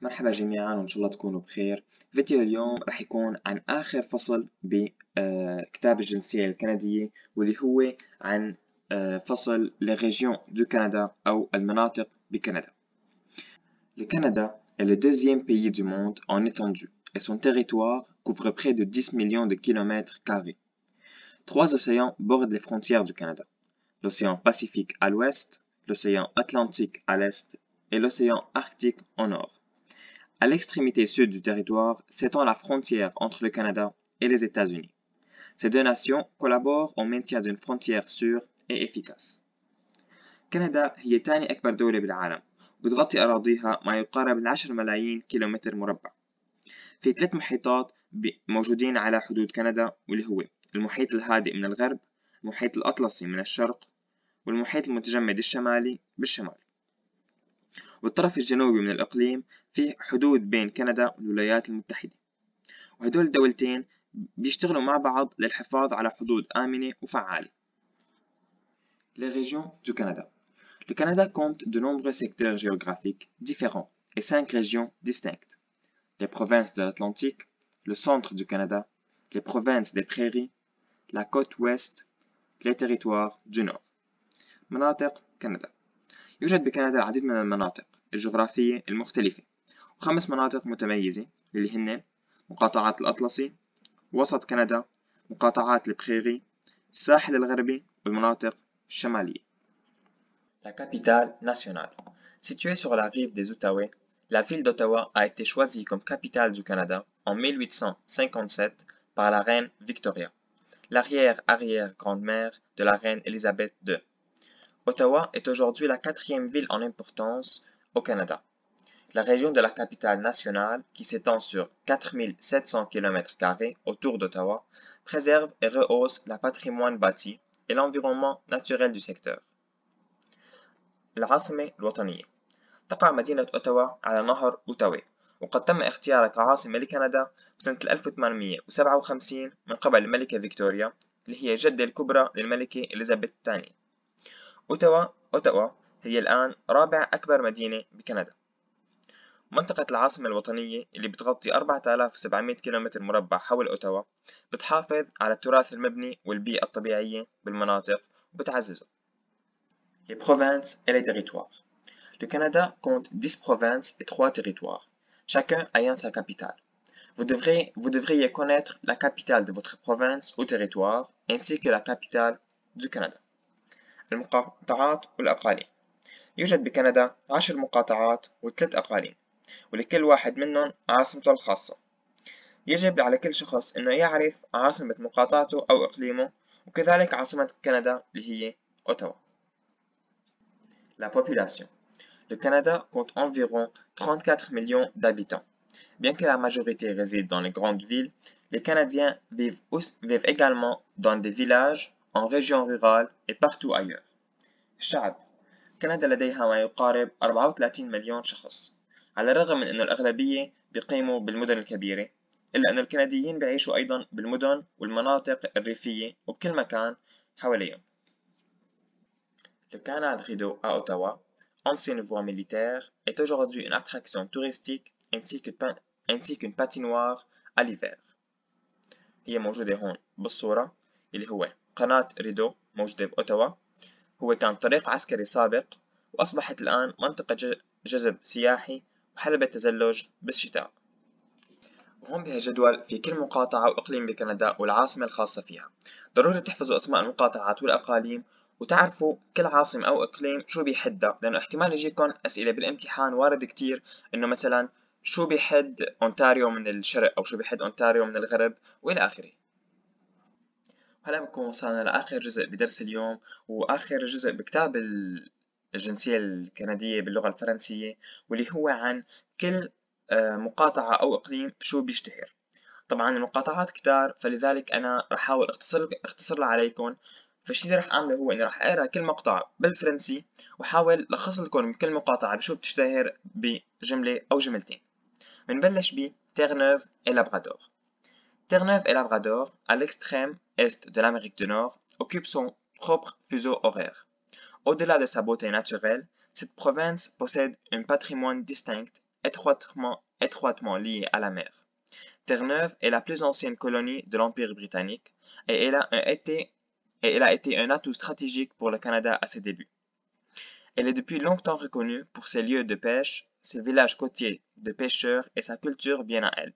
مرحبا جميعا وإن شاء الله تكونوا بخير. فيديو اليوم راح يكون عن آخر فصل بكتاب الجنسية الكندية، واللي هو عن فصل Les régions du Canada أو المناطق بكندا. Le Canada est le deuxième pays du monde en étendue et son territoire couvre près de 10 millions de kilomètres carrés. Trois océans bordent les frontières du Canada: l'océan Pacifique à l'ouest, l'océan Atlantique à l'est et l'océan Arctique au nord. À l'extrémité sud du territoire s'étend la frontière entre le Canada et les États-Unis. Ces deux nations collaborent au maintien d'une frontière sûre et efficace. كندا هي تاني أكبر دولة بالعالم، وبتغطي أراضيها ما يقارب 10 ملايين كيلومتر مربع. في 3 محيطات موجودين على حدود كندا، واللي هو المحيط الهادئ من الغرب، المحيط الأطلسي من الشرق، والمحيط المتجمد الشمالي بالشمال. والطرف الجنوبي من الإقليم في حدود بين كندا والولايات المتحدة، وهدول الدولتين بيشتغلوا مع بعض للحفاظ على حدود آمنة وفعالة. Les régions du Canada. Le Canada compte de nombreux secteurs géographiques différents et 5 régions distinctes: les provinces de l'Atlantique, le centre du Canada, les provinces des prairies, la côte ouest, les territoires du nord. مناطق كندا. يوجد بكندا العديد من المناطق الجغرافية المختلفة، و5 مناطق متميزة اللي هن مقاطعات الأطلسي، وسط كندا، مقاطعات البريري، الساحل الغربي والمناطق الشمالية. La capitale nationale. Située sur la rive des Outaouais, la ville d'Ottawa a été choisie comme capitale du Canada en 1857 par la reine Victoria, l'arrière-arrière-grand-mère de la reine Élisabeth II. Ottawa est aujourd'hui la 4e ville en importance au Canada. La région de la capitale nationale, qui s'étend sur 4700 km² autour d'Ottawa, préserve et rehausse le patrimoine bâti et l'environnement naturel du secteur. العاصمة الوطنية. تقع مدينة أوتاوا على نهر أوتاوا، وقد تم اختيارها كعاصمة لكندا سنة 1857 من قبل الملكة فيكتوريا، اللي هي جدة الكبرى للملكة إليزابيث الثانية. أوتاوا هي الآن رابع أكبر مدينة بكندا. منطقة العاصمة الوطنية اللي بتغطي 4700 كيلومتر مربع حول أوتاوا بتحافظ على التراث المبني والبيئة الطبيعية بالمناطق وبتعززه. Les provinces et les territoires. Le Canada compte 10 provinces et 3 territoires, chacun ayant sa capitale. Vous devriez connaître la capitale de votre province ou territoire ainsi que la capitale du Canada. المقاطعات والأقاليم. يوجد بكندا 10 مقاطعات و3 أقاليم، ولكل واحد منهم عاصمته الخاصة. يجب على كل شخص إنه يعرف عاصمة مقاطعته أو إقليمه، وكذلك عاصمة كندا اللي هي أوتاوا. La population. Le Canada compte environ 34 millions d'habitants. Bien que la majorité réside dans les grandes villes, les Canadiens vivent également dans des villages, en régions rurales et partout ailleurs. الشعب. كندا لديها ما يقارب 34 مليون شخص. على الرغم من أن الأغلبية بيقيموا بالمدن الكبيرة، إلا أن الكنديين بيعيشوا أيضا بالمدن والمناطق الريفية وبكل مكان حواليهم. Le canal Rideau à Ottawa, ancienne voie militaire, est aujourd'hui une attraction touristique ainsi qu'une patinoire à l'hiver. هي موجودة هون بالصورة اللي هو قناة ريدو موجودة بأوتاوا. هو كان طريق عسكري سابق، وأصبحت الآن منطقة جذب سياحي وحلبة تزلج بالشتاء. وهون بهالجدول في كل مقاطعة وإقليم بكندا والعاصمة الخاصة فيها. ضروري تحفظوا أسماء المقاطعات والأقاليم وتعرفوا كل عاصمة أو إقليم شو بيحدها، لأنه احتمال يجيكم أسئلة بالامتحان وارد كتير إنه مثلا شو بيحد أونتاريو من الشرق أو شو بيحد أونتاريو من الغرب وإلى آخره. هلا بنكون وصلنا لآخر جزء بدرس اليوم وآخر جزء بكتاب الجنسية الكندية باللغة الفرنسية، واللي هو عن كل مقاطعة أو إقليم شو بيشتهر. طبعا المقاطعات كتار، فلذلك أنا رح أحاول أختصر عليكم. فالشي اللي رح أعمله هو إني رح أقرأ كل مقطع بالفرنسي وحاول لخص لكم من كل مقاطعة بشو بتشتهر بجملة أو جملتين. بنبلش ب Terre-Neuve et Labrador. Terre-Neuve et Labrador, à l'extrême est de l'Amérique du Nord, occupe son propre fuseau horaire. Au-delà de sa beauté naturelle, cette province possède un patrimoine distinct étroitement liée à la mer. Terre-Neuve est la plus ancienne colonie de l'Empire britannique et elle a été un atout stratégique pour le Canada à ses débuts. Elle est depuis longtemps reconnue pour ses lieux de pêche, ses villages côtiers de pêcheurs et sa culture bien à elle.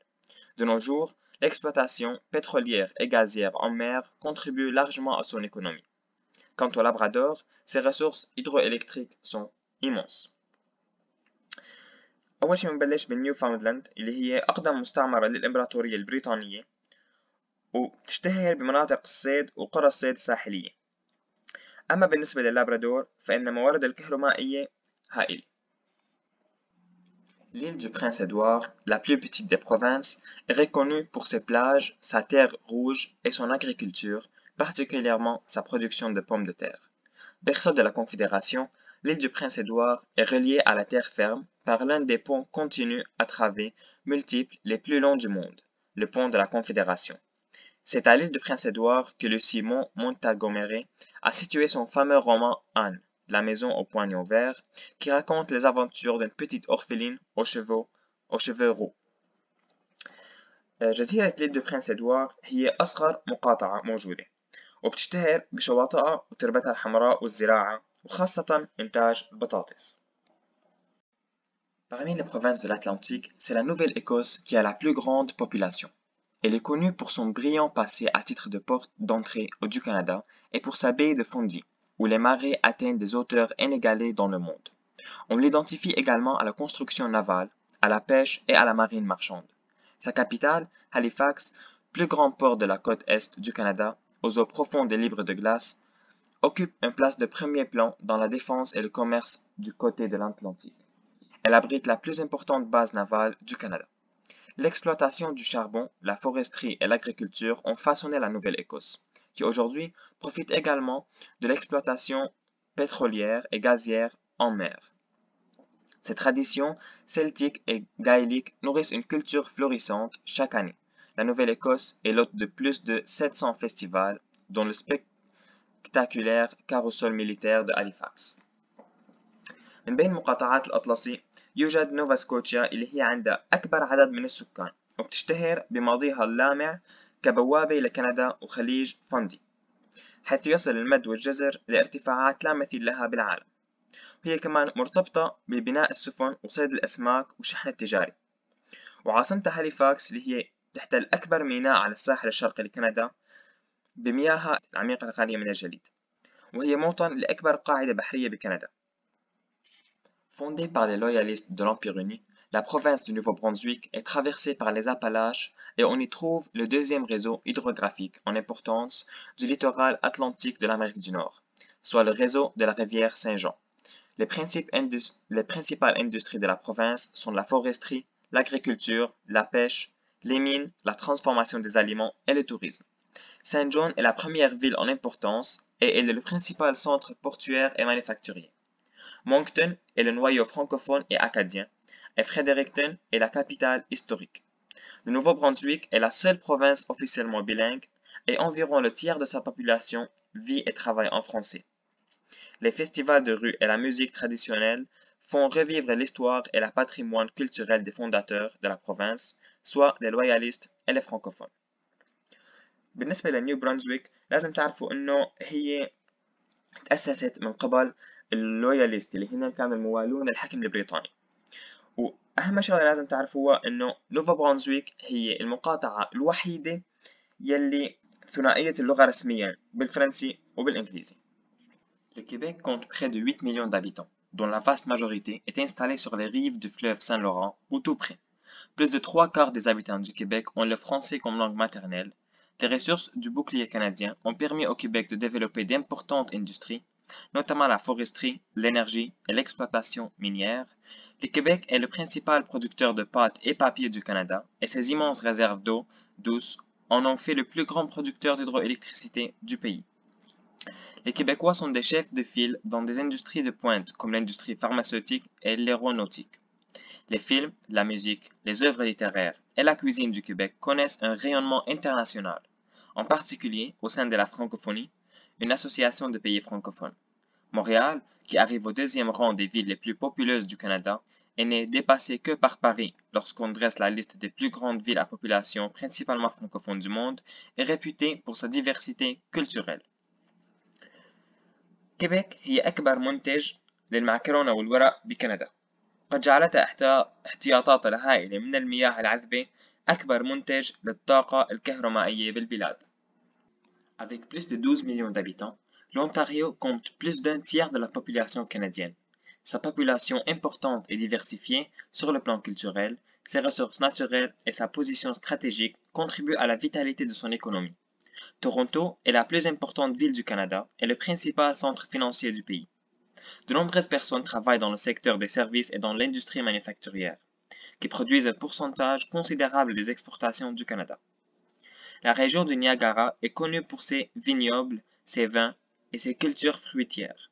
De nos jours, l'exploitation pétrolière et gazière en mer contribue largement à son économie. Quant au Labrador, ses ressources hydroélectriques sont immenses. أول شي بنبلش بالنيوفاوندلاند اللي هي أقدم مستعمرة للإمبراطورية البريطانية وبتشتهر بمناطق الصيد وقرى الصيد الساحلية. أما بالنسبة لللابرادور فإن موارد الكهرومائية هائلة. L'île du Prince-Édouard, la plus petite des provinces, est reconnue pour ses plages, sa terre rouge et son agriculture, particulièrement sa production de pommes de terre. Berceau de la Confédération, l'île du Prince-Édouard est reliée à la terre ferme par l'un des ponts continus à travées multiples les plus longs du monde, le pont de la Confédération. C'est à l'île du Prince-Édouard que le Simon Montgomery a situé son fameux roman Anne, la maison aux poignons verts, qui raconte les aventures d'une petite orpheline aux cheveux roux. جزيرة l'île du Prince-Édouard هي أصغر مقاطعة موجودة وبتشتهر بشواطئها وتربتها الحمراء والزراعة وخاصة إنتاج البطاطس. Parmi les provinces de l'Atlantique, c'est la Nouvelle-Écosse qui a la plus grande population. Elle est connue pour son brillant passé à titre de porte d'entrée du Canada et pour sa baie de Fundy, où les marées atteignent des hauteurs inégalées dans le monde. On l'identifie également à la construction navale, à la pêche et à la marine marchande. Sa capitale, Halifax, plus grand port de la côte est du Canada, aux eaux profondes et libres de glace, occupe une place de premier plan dans la défense et le commerce du côté de l'Atlantique. Elle abrite la plus importante base navale du Canada. L'exploitation du charbon, la foresterie et l'agriculture ont façonné la Nouvelle-Écosse, qui aujourd'hui profite également de l'exploitation pétrolière et gazière en mer. Ces traditions celtiques et gaéliques nourrissent une culture florissante chaque année. La Nouvelle-Écosse est l'hôte de plus de 700 festivals, dont le spectaculaire carrousel militaire de Halifax. من بين المقاطعات الأطلسي يوجد نوفا سكوتشيا اللي هي عندها أكبر عدد من السكان وبتشتهر بماضيها اللامع كبوابة لكندا وخليج فاندي حيث يصل المد والجزر لارتفاعات لا مثيل لها بالعالم. وهي كمان مرتبطة ببناء السفن وصيد الأسماك والشحن التجاري. وعاصمتها هاليفاكس اللي هي تحتل أكبر ميناء على الساحل الشرقي لكندا بمياهها العميقة الخالية من الجليد. وهي موطن لأكبر قاعدة بحرية بكندا. Fondée par les loyalistes de l'Empire uni, la province du Nouveau-Brunswick est traversée par les Appalaches et on y trouve le deuxième réseau hydrographique en importance du littoral atlantique de l'Amérique du Nord, soit le réseau de la rivière Saint-Jean. Les principales industries de la province sont la foresterie, l'agriculture, la pêche, les mines, la transformation des aliments et le tourisme. Saint John est la première ville en importance et elle est le principal centre portuaire et manufacturier. Moncton est le noyau francophone et acadien, et Fredericton est la capitale historique. Le Nouveau-Brunswick est la seule province officiellement bilingue et environ le tiers de sa population vit et travaille en français. Les festivals de rue et la musique traditionnelle font revivre l'histoire et le patrimoine culturel des fondateurs de la province, soit les loyalistes et les francophones. بالنسبة لنيو برونزويك لازم تعرفوا إنه هي تأسست من قبل اللوياليست اللي هن كانوا الموالون للحكم البريطاني. وأهم شغلة لازم تعرفوها إنه نوفا برونزويك هي المقاطعة الوحيدة يلي ثنائية اللغة رسميا بالفرنسي وبالإنجليزي. Le Québec compte près de 8 millions d'habitants, dont la vaste majorité est installée sur les rives du fleuve Saint-Laurent ou tout près. Plus de 3/4 des habitants du Québec ont le français comme langue maternelle. Les ressources du bouclier canadien ont permis au Québec de développer d'importantes industries, notamment la foresterie, l'énergie et l'exploitation minière. Le Québec est le principal producteur de pâtes et papier du Canada et ses immenses réserves d'eau douce en ont fait le plus grand producteur d'hydroélectricité du pays. Les Québécois sont des chefs de file dans des industries de pointe comme l'industrie pharmaceutique et l'aéronautique. Les films, la musique, les œuvres littéraires et la cuisine du Québec connaissent un rayonnement international, en particulier au sein de la francophonie, une association de pays francophones. Montréal, qui arrive au deuxième rang des villes les plus populeuses du Canada, n'est dépassé que par Paris lorsqu'on dresse la liste des plus grandes villes à population principalement francophone du monde, est réputée pour sa diversité culturelle. كيبيك هي أكبر منتج للمعكرونة والورق بكندا. قد جعلتها احتياطاتها الهائلة من المياه العذبة أكبر منتج للطاقة الكهرومائية بالبلاد. Avec plus de 12 millions d'habitants, l'Ontario compte plus d'un tiers de la population canadienne. Sa population importante et diversifiée sur le plan culturel, ses ressources naturelles et sa position stratégique contribuent à la vitalité de son économie. Toronto est la plus importante ville du Canada et le principal centre financier du pays. De nombreuses personnes travaillent dans le secteur des services et dans l'industrie manufacturière, qui produisent un pourcentage considérable des exportations du Canada. La région du Niagara est connue pour ses vignobles, ses vins et ses cultures fruitières.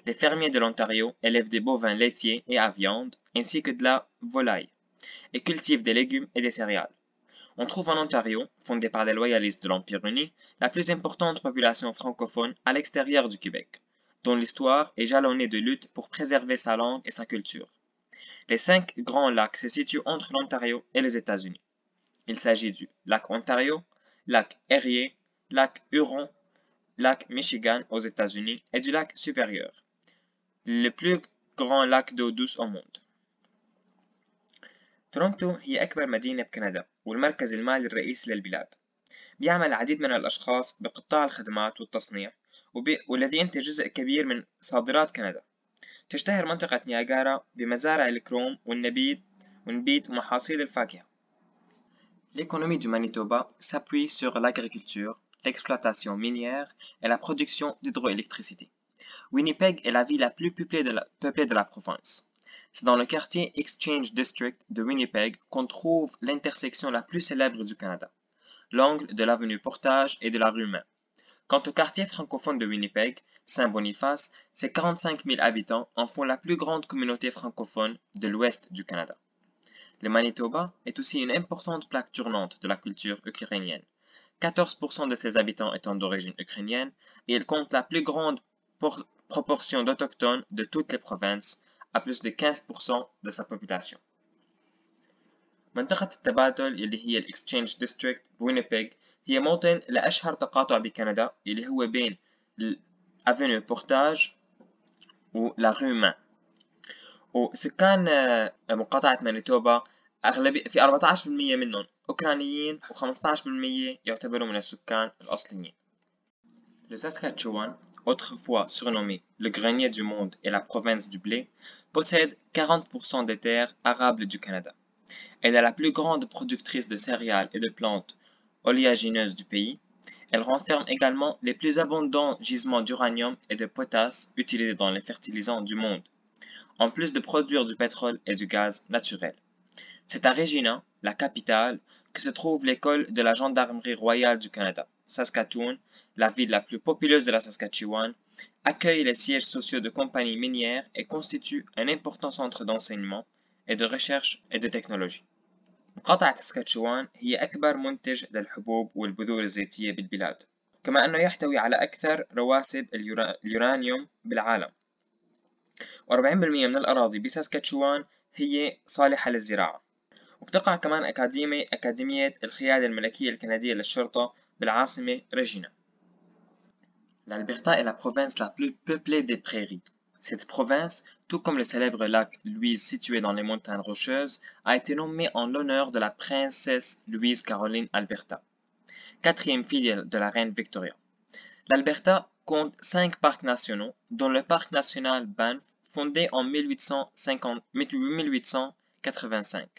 Les fermiers de l'Ontario élèvent des bovins laitiers et à viande, ainsi que de la volaille, et cultivent des légumes et des céréales. On trouve en Ontario, fondé par les loyalistes de l'Empire uni, la plus importante population francophone à l'extérieur du Québec, dont l'histoire est jalonnée de luttes pour préserver sa langue et sa culture. Les 5 grands lacs se situent entre l'Ontario et les États-Unis. Il s'agit du lac Ontario, lac Erie, lac Huron, lac Michigan aux États-Unis et du lac Supérieur, le plus grand lac d'eau douce au monde. تورونتو هي أكبر مدينة بكندا والمركز المالي الرئيسي للبلاد. بيعمل العديد من الأشخاص بقطاع الخدمات والتصنيع والذي ينتج جزء كبير من صادرات كندا. تشتهر منطقة نياجارا بمزارع الكروم والنبيت ومحاصيل الفاكهة. L'économie du Manitoba s'appuie sur l'agriculture, l'exploitation minière et la production d'hydroélectricité. Winnipeg est la ville la plus peuplée de la province. C'est dans le quartier Exchange District de Winnipeg qu'on trouve l'intersection la plus célèbre du Canada, l'angle de l'avenue Portage et de la rue Main. Quant au quartier francophone de Winnipeg, Saint-Boniface, ses 45 000 habitants en font la plus grande communauté francophone de l'ouest du Canada. Le Manitoba est aussi une importante plaque tournante de la culture ukrainienne, 14% de ses habitants étant d'origine ukrainienne, et il compte la plus grande proportion d'autochtones de toutes les provinces, à plus de 15% de sa population. منطقة التبادل اللي هي الإكسشينج ديستريكت بوينيبيغ هي موطن لأشهر تقاطع بكندا اللي هو بين الأفنيو بورتاج ولا رue Main. وسكان مقاطعة مانيتوبا في 14% منهم أوكرانيين و15% يعتبروا من السكان الأصليين. Le Saskatchewan, autrefois surnommé le grenier du monde et la province du blé, possède 40% des terres arables du Canada. Elle est la plus grande productrice de céréales et de plantes oléagineuses du pays. Elle renferme également les plus abondants gisements d'uranium et de potasse utilisés dans les fertilisants du monde, en plus de produire du pétrole et du gaz naturel. C'est à Regina, la capitale, que se trouve l'école de la Gendarmerie royale du Canada. Saskatoon, la ville la plus populeuse de la Saskatchewan, accueille les sièges sociaux de compagnies minières et constitue un important centre d'enseignement et de recherche et de technologie. مقاطعة ساسكاتشوان هي أكبر منتج للحبوب والبذور الزيتية بالبلاد، كما أنه يحتوي على أكثر رواسب اليورانيوم بالعالم. و40% من الأراضي بساسكاتشوان هي صالحة للزراعة. وبتقع كمان أكاديمية القيادة الملكية الكندية للشرطة بالعاصمة ريجينا. L'Alberta est la province la plus peuplée des prairies. Cette province, tout comme le célèbre lac Louise situé dans les montagnes rocheuses, a été nommée en l'honneur de la princesse Louise Caroline Alberta, quatrième fille de la reine Victoria. L'Alberta compte 5 parcs nationaux, dont le parc national Banff, fondé en 1885.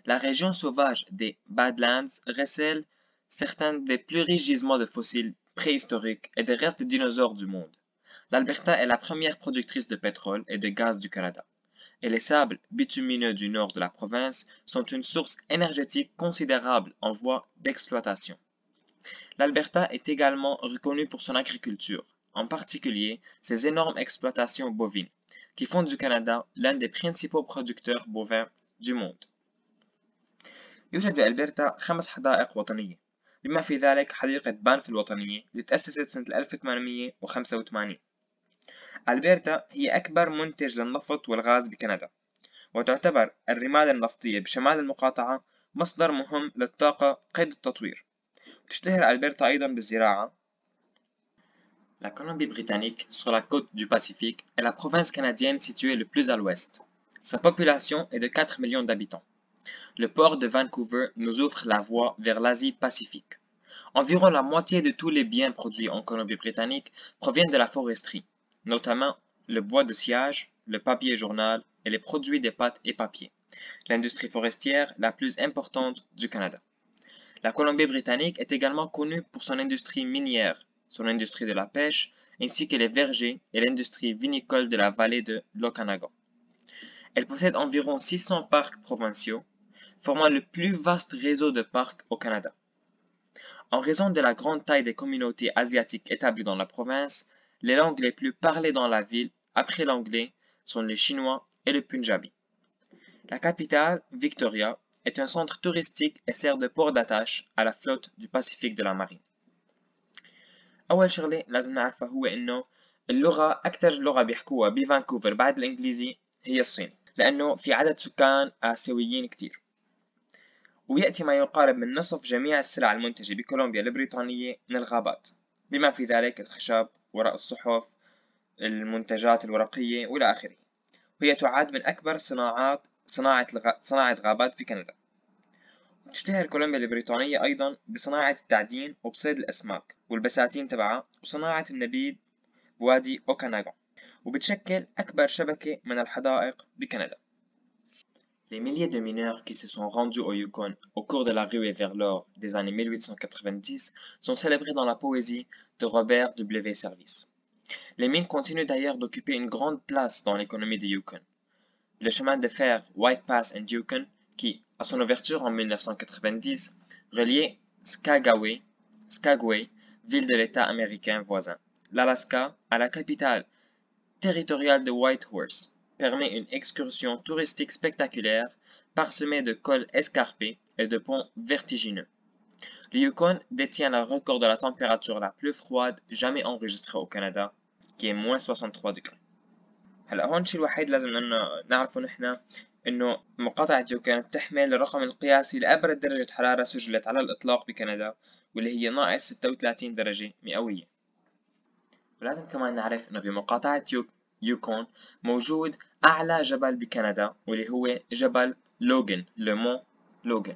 La région sauvage des Badlands recèle certains des plus riches gisements de fossiles préhistoriques et des restes de dinosaures du monde. L'Alberta est la première productrice de pétrole et de gaz du Canada, et les sables bitumineux du nord de la province sont une source énergétique considérable en voie d'exploitation. L'Alberta est également reconnue pour son agriculture, en particulier ses énormes exploitations bovines, qui font du Canada l'un des principaux producteurs bovins du monde. يوجد بألبرتا 5 حدائق وطنية، بما في ذلك حديقة بانف الوطنية اللي تأسست سنة 1885. ألبرتا هي أكبر منتج للنفط والغاز بكندا، وتعتبر الرمال النفطية بشمال المقاطعة مصدر مهم للطاقة قيد التطوير. تشتهر ألبرتا أيضا بالزراعة. La Colombie-Britannique, sur la côte du Pacifique, est la province canadienne située le plus à l'ouest. Sa population est de 4 millions d'habitants. Le port de Vancouver nous ouvre la voie vers l'Asie-Pacifique. Environ la moitié de tous les biens produits en Colombie-Britannique proviennent de la foresterie, notamment le bois de sciage, le papier journal et les produits des pâtes et papiers, l'industrie forestière la plus importante du Canada. La Colombie-Britannique est également connue pour son industrie minière, son industrie de la pêche, ainsi que les vergers et l'industrie vinicole de la vallée de l'Okanagan. Elle possède environ 600 parcs provinciaux, formant le plus vaste réseau de parcs au Canada. En raison de la grande taille des communautés asiatiques établies dans la province, les langues les plus parlées dans la ville, après l'anglais, sont le chinois et le punjabi. La capitale, Victoria, est un centre touristique et sert de port d'attache à la flotte du Pacifique de la marine. أول شغلة لازم نعرفها هو إنه اللغة أكتر لغة بيحكوها بفانكوفر بعد الإنجليزي هي الصيني، لأنه في عدد سكان آسيويين كتير. ويأتي ما يقارب من نصف جميع السلع المنتجة بكولومبيا البريطانية من الغابات، بما في ذلك الخشب، ورق الصحف، المنتجات الورقية وإلى آخره. وهي تعد من أكبر صناعة غابات في كندا. تشتهر كولومبيا البريطانية أيضا بصناعة التعدين وبصيد الأسماك والبساتين تبعها وصناعة النبيذ بوادي أوكاناغون، وبتشكل أكبر شبكة من الحدائق بكندا. Les milliers de mineurs qui se sont rendus au Yukon au cours de la ruée vers l'or des années 1890 sont célébrés dans la poésie de Robert W. Service. Les mines continuent d'ailleurs d'occuper une grande place dans l'économie du Yukon. Le chemin de fer White Pass and Yukon, qui, à son ouverture en 1990, reliait Skagway, ville de l'État américain voisin, l'Alaska, à la capitale territoriale de Whitehorse, permet une excursion touristique spectaculaire parsemée de cols escarpés et de ponts vertigineux. Le Yukon détient le record de la température la plus froide jamais enregistrée au Canada, qui est moins 63 degrés. هلا هون الشيء الوحيد لازم انه نعرفه نحن انه مقاطعة يوكون بتحمل الرقم القياسي لأبرد درجة حرارة سجلت على الإطلاق بكندا، واللي هي ناقص 36 درجة مئوية. ولازم كمان نعرف انه بمقاطعة يوكون موجود أعلى جبل بكندا واللي هو جبل لوغان، le mont Logan.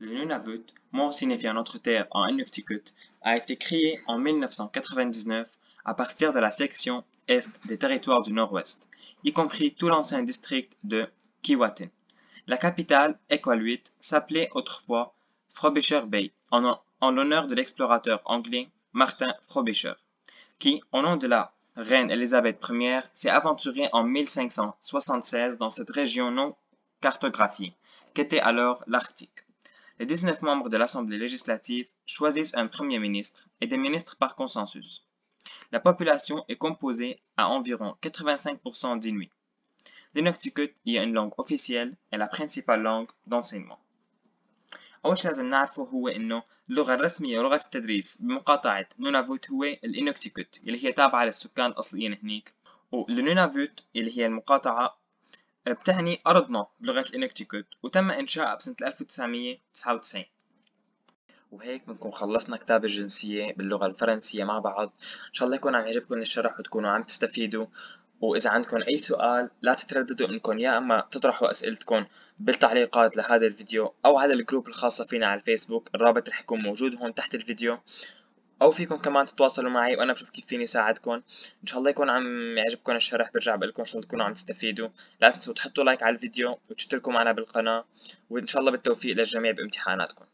Le Nunavut, mont signifiant notre terre en Inuktitut, a été créé en 1999 à partir de la section est des territoires du Nord-Ouest, y compris tout l'ancien district de Keewatin. La capitale, Iqaluit, s'appelait autrefois Frobisher Bay, en l'honneur de l'explorateur anglais Martin Frobisher, qui, au nom de la reine Élisabeth Ier, s'est aventuré en 1576 dans cette région non cartographiée, qu'était alors l'Arctique. Les 19 membres de l'Assemblée législative choisissent un premier ministre et des ministres par consensus. La population est composée à environ 85% d'Inuits. L'Inuktitut est une langue officielle et la principale langue d'enseignement. أول شيء لازم نعرفه هو إنه اللغة الرسمية ولغة التدريس بمقاطعة نونافوت هو الإنوكتيكوت اللي هي تابعة للسكان الأصليين هنيك، والنونافوت اللي هي المقاطعة بتعني أرضنا بلغة الإنوكتيكوت، وتم إنشائها بسنة 1999. وهيك بنكون خلصنا كتاب الجنسية باللغة الفرنسية مع بعض. إن شاء الله يكون عم يعجبكم الشرح وتكونوا عم تستفيدوا. وإذا عندكم أي سؤال لا تترددوا إنكم يا أما تطرحوا أسئلتكم بالتعليقات لهذا الفيديو أو على الجروب الخاصة فينا على الفيسبوك، الرابط رح يكون موجود هون تحت الفيديو، أو فيكم كمان تتواصلوا معي وأنا بشوف كيف فيني ساعدكم. إن شاء الله يكون عم يعجبكم الشرح، برجع بقولكم إن شاء الله تكونوا عم تستفيدوا. لا تنسوا تحطوا لايك على الفيديو وتشتركوا معنا بالقناة، وإن شاء الله بالتوفيق للجميع بامتحاناتكم.